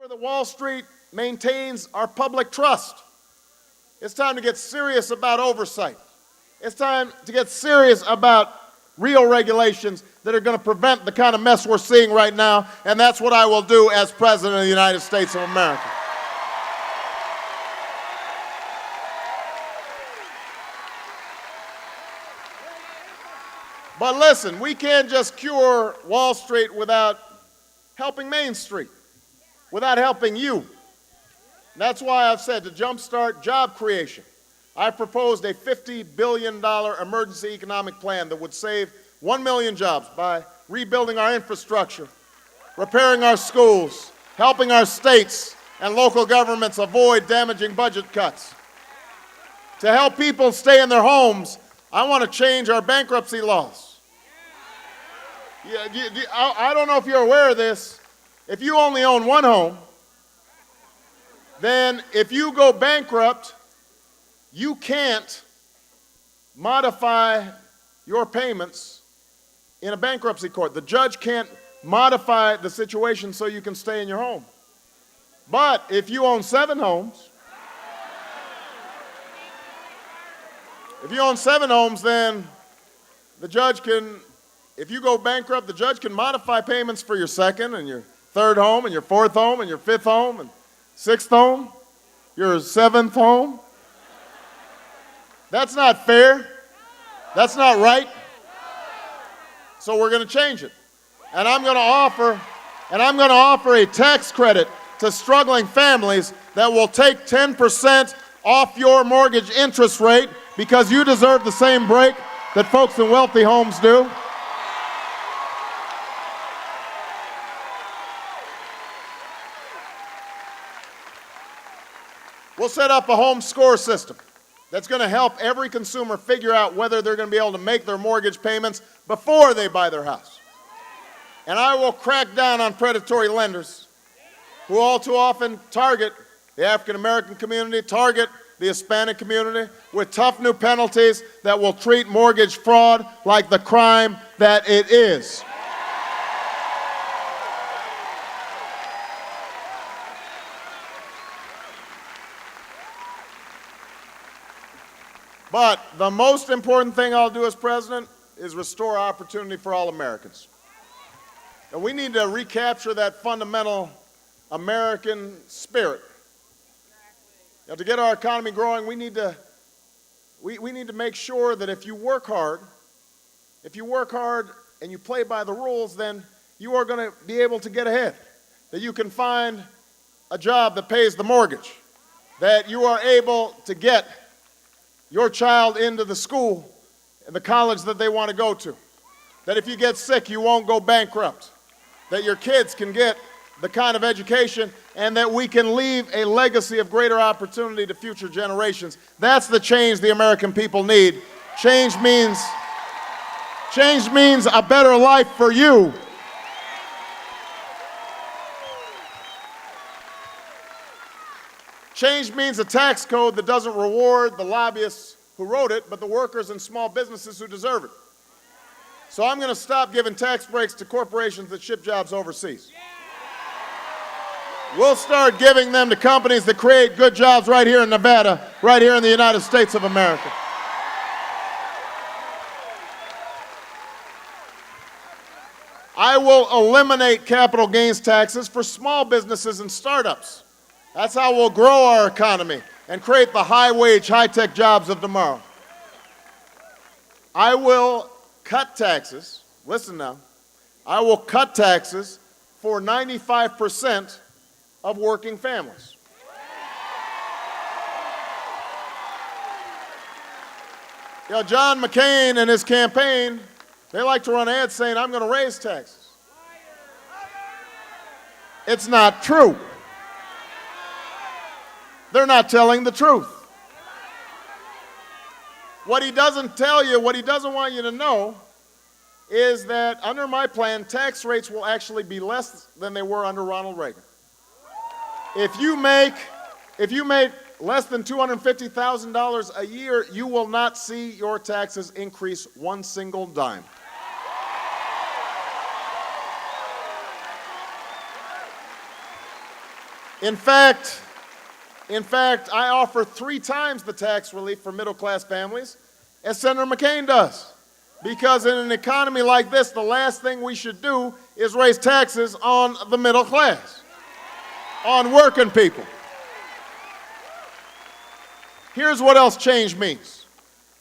That Wall Street maintains our public trust. It's time to get serious about oversight. It's time to get serious about real regulations that are going to prevent the kind of mess we're seeing right now, and that's what I will do as President of the United States of America. But listen, we can't just cure Wall Street without helping Main Street, without helping you. That's why I've said to jumpstart job creation, I've proposed a $50 billion emergency economic plan that would save 1 million jobs by rebuilding our infrastructure, repairing our schools, helping our states and local governments avoid damaging budget cuts. To help people stay in their homes, I want to change our bankruptcy laws. I don't know if you're aware of this. If you only own one home, then if you go bankrupt, you can't modify your payments in a bankruptcy court. The judge can't modify the situation so you can stay in your home. But if you own 7 homes, then the judge can, if you go bankrupt, the judge can modify payments for your 2nd and your 3rd home and your 4th home and your 5th home and 6th home, your 7th home. That's not fair. That's not right. So we're going to change it. And I'm going to offer a tax credit to struggling families that will take 10% off your mortgage interest rate, because you deserve the same break that folks in wealthy homes do. We'll set up a home score system that's going to help every consumer figure out whether they're going to be able to make their mortgage payments before they buy their house. And I will crack down on predatory lenders who all too often target the African American community, target the Hispanic community with tough new penalties that will treat mortgage fraud like the crime that it is. But the most important thing I'll do as president is restore opportunity for all Americans. And we need to recapture that fundamental American spirit. Now, to get our economy growing, we need to make sure that if you work hard and you play by the rules, then you are going to be able to get ahead. That you can find a job that pays the mortgage. That you are able to get your child into the school and the college that they want to go to. That if you get sick, you won't go bankrupt. That your kids can get the kind of education, and that we can leave a legacy of greater opportunity to future generations. That's the change the American people need. Change means a better life for you. Change means a tax code that doesn't reward the lobbyists who wrote it, but the workers and small businesses who deserve it. So I'm going to stop giving tax breaks to corporations that ship jobs overseas. We'll start giving them to companies that create good jobs right here in Nevada, right here in the United States of America. I will eliminate capital gains taxes for small businesses and startups. That's how we'll grow our economy and create the high-wage, high-tech jobs of tomorrow. I will cut taxes, listen now, I will cut taxes for 95% of working families. You know, John McCain and his campaign, they like to run ads saying, I'm going to raise taxes. It's not true. They're not telling the truth. What he doesn't tell you, what he doesn't want you to know, is that under my plan, tax rates will actually be less than they were under Ronald Reagan. If you make less than $250,000 a year, you will not see your taxes increase one single dime. In fact, I offer 3 times the tax relief for middle-class families as Senator McCain does. Because in an economy like this, the last thing we should do is raise taxes on the middle class, on working people. Here's what else change means.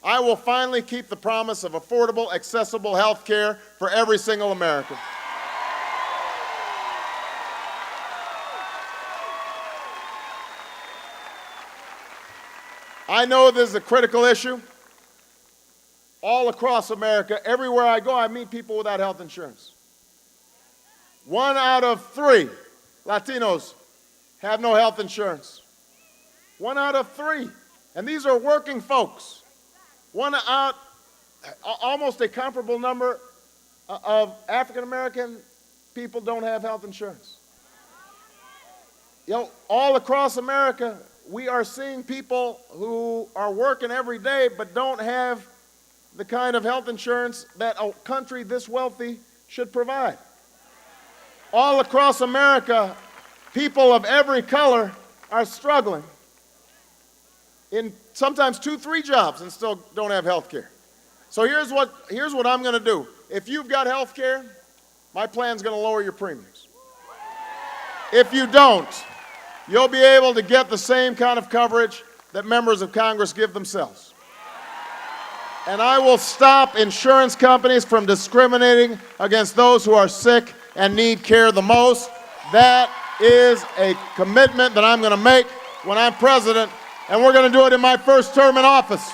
I will finally keep the promise of affordable, accessible health care for every single American. I know this is a critical issue. All across America, everywhere I go, I meet people without health insurance. 1 out of 3 Latinos have no health insurance. 1 out of 3. And these are working folks. Almost a comparable number of African American people don't have health insurance. All across America, we are seeing people who are working every day but don't have the kind of health insurance that a country this wealthy should provide. All across America, people of every color are struggling in sometimes 2, 3 jobs and still don't have health care. So here's what I'm going to do. If you've got health care, my plan's going to lower your premiums. If you don't, you'll be able to get the same kind of coverage that members of Congress give themselves. And I will stop insurance companies from discriminating against those who are sick and need care the most. That is a commitment that I'm going to make when I'm president, and we're going to do it in my first term in office.